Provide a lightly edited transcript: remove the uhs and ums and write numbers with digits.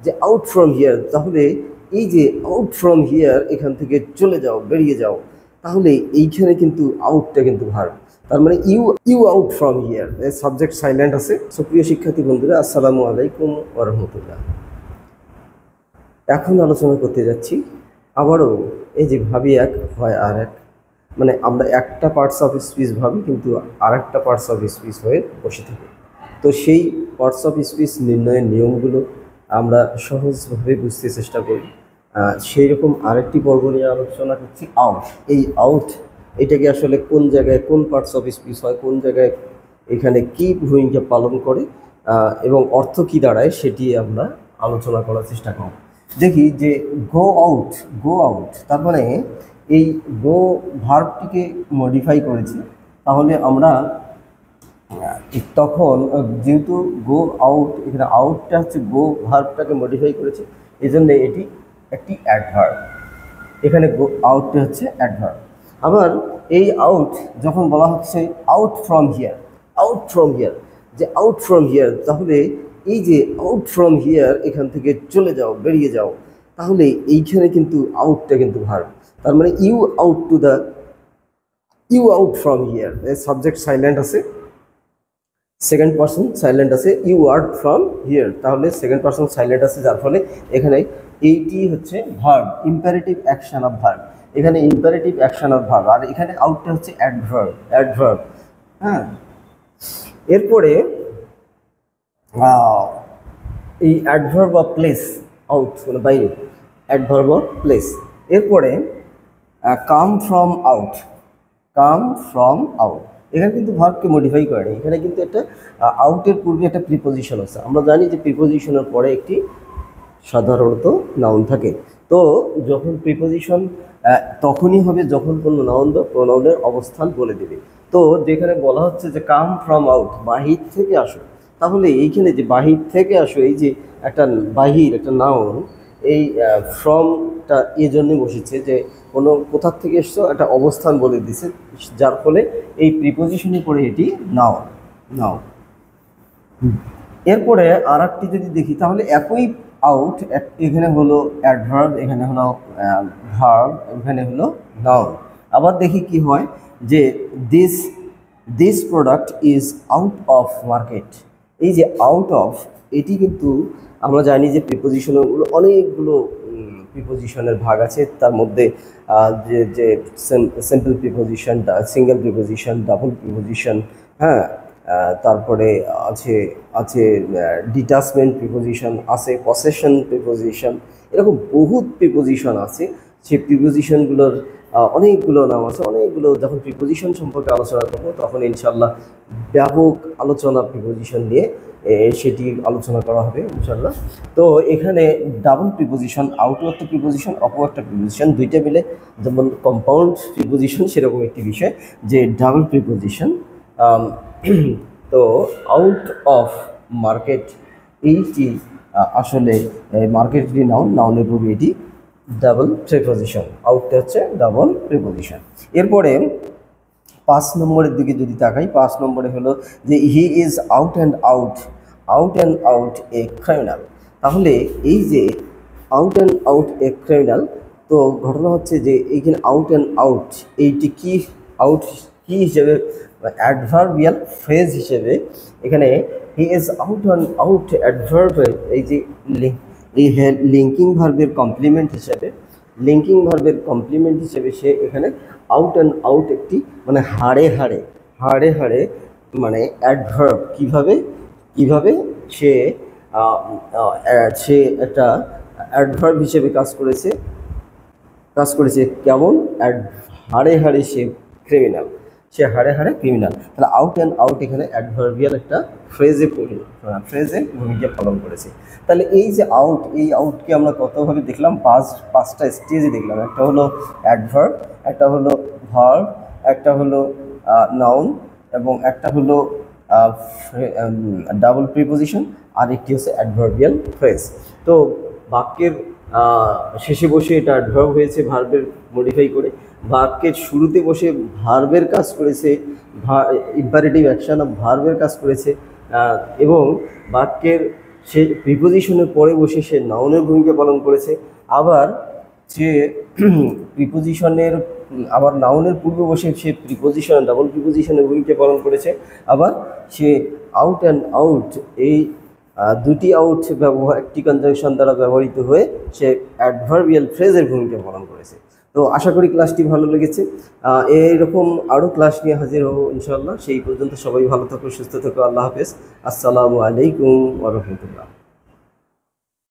যে out from here, তাহলে এই যে আউট ফ্রম হিয়ার এখান থেকে চলে যাও, বেরিয়ে যাও, তাহলে এইখানে কিন্তু আউটটা কিন্তু ভার্ব। তার মানে you you out from here, subject silent আছে। সুপ্রিয় শিক্ষার্থী বন্ধুরা, আসসালামু আলাইকুম ওয়া রাহমাতুল্লাহ। এখন আলোচনা করতে যাচ্ছি আবারও এই যে ভাবি এক হয় আর এক, মানে আমরা একটা পার্টস অফ স্পিচ ভাবি কিন্তু আর একটা পার্টস অফ স্পিচ হয়ে বসে থাকি। তো সেই পার্টস অফ স্পিচ নির্ণয়ের নিয়মগুলো আমরা সহজভাবে বুঝতে চেষ্টা করি। সেই রকম আরেকটি পর্ব নিয়ে আলোচনা করছি আউট। এই আউট এটাকে আসলে কোন জায়গায় কোন পার্টস অফ স্পিচ হয়, কোন জায়গায় এখানে কি ভূমিকা পালন করে এবং অর্থ কি দাঁড়ায় সেটি আমরা আলোচনা করার চেষ্টা করব। দেখি যে গো আউট, গো আউট তার মানে এই গো ভার্বটিকে মডিফাই করেছি। তাহলে আমরা তখন যেহেতু গো আউট, এখানে আউটটা হচ্ছে গো ভার্বটাকে মডিফাই করেছে, এই জন্য এটি একটি অ্যাডভার্ব। এখানে গো আউটটা হচ্ছে অ্যাডভার্ব। আবার এই আউট যখন বলা হচ্ছে out from here, out from here, যে আউট ফ্রম হিয়ার, তাহলে এই যে আউট ফ্রম হিয়ার এখান থেকে চলে যাও, বেরিয়ে যাও, তাহলে এইখানে কিন্তু আউটটা কিন্তু ভার্ব। তার মানে you out to the, you out from here, subject silent আছে, সেকেন্ড পার্সন সাইলেন্ট আছে, ইউ আর ফ্রম হিয়ার, তাহলে সেকেন্ড পার্সন সাইলেন্ট আছে, যার ফলে এখানে এইটি হচ্ছে verb, imperative action of verb. এখানে ইম্পারেটিভ অ্যাকশন অফ ভার্ব, আর এখানে আউটটা হচ্ছে অ্যাডভার্ব, অ্যাডভার্ব। হ্যাঁ, এরপরে এই অ্যাডভার্ব অফ প্লেস, আউট মানে বাইরে, অ্যাডভার্ব অফ প্লেস। এরপরে come from out, come from out, এখানে কিন্তু ভার্বকে মডিফাই করেনি, এখানে কিন্তু একটা আউটের পূর্বে একটা প্রিপোজিশন আছে। আমরা জানি যে প্রিপোজিশনের পরে একটি সাধারণত নাউন থাকে। তো যখন প্রিপোজিশন তখনই হবে যখন কোনো নাউন বা প্রোনাউনের অবস্থান বলে দেবে। তো যেখানে বলা হচ্ছে যে কাম ফ্রম আউট, বাহির থেকে আসো, তাহলে এইখানে যে বাহির থেকে আসো, এই যে একটা বাহির, একটা নাউন, এই ফ্রমটা এই জন্যে বসেছে যে কোনো কোথার থেকে এসছো একটা অবস্থান বলে দিছে, যার ফলে এই প্রিপোজিশনে পড়ে এটি নাউন, নাউন। এরপরে আর একটি যদি দেখি, তাহলে একই আউট, এখানে হলো অ্যাডভার্ব, এখানে হলো ভার্ব, এখানে হলো নাউন। আবার দেখি কি হয় যে this this product is out of market. এই যে আউট অফ, এটি কিন্তু আমরা জানি যে প্রিপোজিশনগুলো অনেকগুলো প্রিপোজিশনের ভাগ আছে। তার মধ্যে যে যে simple preposition, single preposition, double preposition, হ্যাঁ, তারপরে আছে আছে ডিটাচমেন্ট প্রিপোজিশন আছে, পসেশন প্রিপোজিশন, এরকম বহুত প্রিপোজিশন আছে। সেই প্রিপোজিশনগুলোর অনেকগুলো নাম আছে, অনেকগুলো। যখন প্রিপোজিশন সম্পর্কে আলোচনা করবো তখন ইনশাল্লাহ ব্যাপক আলোচনা প্রিপোজিশন নিয়ে সেটি আলোচনা করা হবে ইনশাল্লাহ। তো এখানে ডাবল প্রিপোজিশন, আউট একটা প্রিপোজিশন, অপর একটা প্রিপোজিশন, দুইটা মিলে যেমন কম্পাউন্ড প্রিপোজিশন, সেরকম একটি বিষয় যে ডাবল প্রিপোজিশন। তো আউট অফ মার্কেট, এইটি আসলে মার্কেট যদি নাউন, নাউনের পূর্বে এটি ডাবল প্রিপোজিশন, আউটটা হচ্ছে ডাবল প্রিপোজিশন। এরপরে 5 নম্বরের দিকে যদি তাকাই, 5 নম্বরে হলো যে হি is out and out, out and out a criminal. তাহলে এই যে out and out a criminal, তো ঘটনা হচ্ছে যে এইখানে আউট অ্যান্ড আউট, এইটি কি আউট কি হিসেবে, অ্যাডভার্বিয়াল ফ্রেজ হিসেবে এখানে he is out and out অ্যাডভার্বের এই যে এই লিঙ্কিং ভার্বের কমপ্লিমেন্ট হিসেবে, লিঙ্কিং ভার্বের কমপ্লিমেন্ট হিসেবে সে এখানে আউট অ্যান্ড আউট একটি মানে হাড়ে হাড়ে, হাড়ে হাড়ে মানে অ্যাডভার্ব, কিভাবে কিভাবে সে সে একটা অ্যাডভার্ব হিসেবে কাজ করেছে, কাজ করেছে কেমন, হাড়ে হাড়ে সে ক্রিমিনাল, সে হাড়ে হাড়ে ক্রিমিনাল। তাহলে আউট অ্যান্ড আউট এখানে অ্যাডভার্বিয়াল একটা ফ্রেজে ভূমিকা পালন করেছে। তাহলে এই যে আউট, এই আউটকে আমরা কতভাবে দেখলাম, পাঁচটা স্টেজে দেখলাম। একটা হলো অ্যাডভার্ব, একটা হলো ভার্ব, একটা হলো নাউন, এবং একটা হলো ডাবল প্রিপোজিশন, আর একটি হচ্ছে অ্যাডভার্বিয়াল ফ্রেজ। তো বাক্যের শেষে বসে এটা অ্যাডভার্ব হয়েছে ভার্বের মডিফাই করে, বাক্যের শুরুতে বসে ভার্বের কাজ করেছে, ইম্পারেটিভ অ্যাকশন অফ ভার্বের কাজ করেছে, এবং বাক্যের সে প্রিপোজিশনের পরে বসে সে নাউনের ভূমিকা পালন করেছে, আবার সে প্রিপোজিশনের আবার নাউনের পূর্বে বসে সে প্রিপোজিশন ডাবল প্রিপোজিশনের ভূমিকা পালন করেছে, আবার সে আউট অ্যান্ড আউট এই দুটি আউট একটি কনজাংশন দ্বারা ব্যবহৃত হয়ে সে অ্যাডভার্বিয়াল ফ্রেজের ভূমিকা পালন করেছে। তো আশা করি ক্লাসটি ভালো লেগেছে। এইরকম আরও ক্লাস নিয়ে হাজির হব ইনশাআল্লাহ। সেই পর্যন্ত সবাই ভালো থাকো, সুস্থ থাকো। আল্লাহ হাফেজ। আসসালামু আলাইকুম ওয়া রাহমাতুল্লাহ।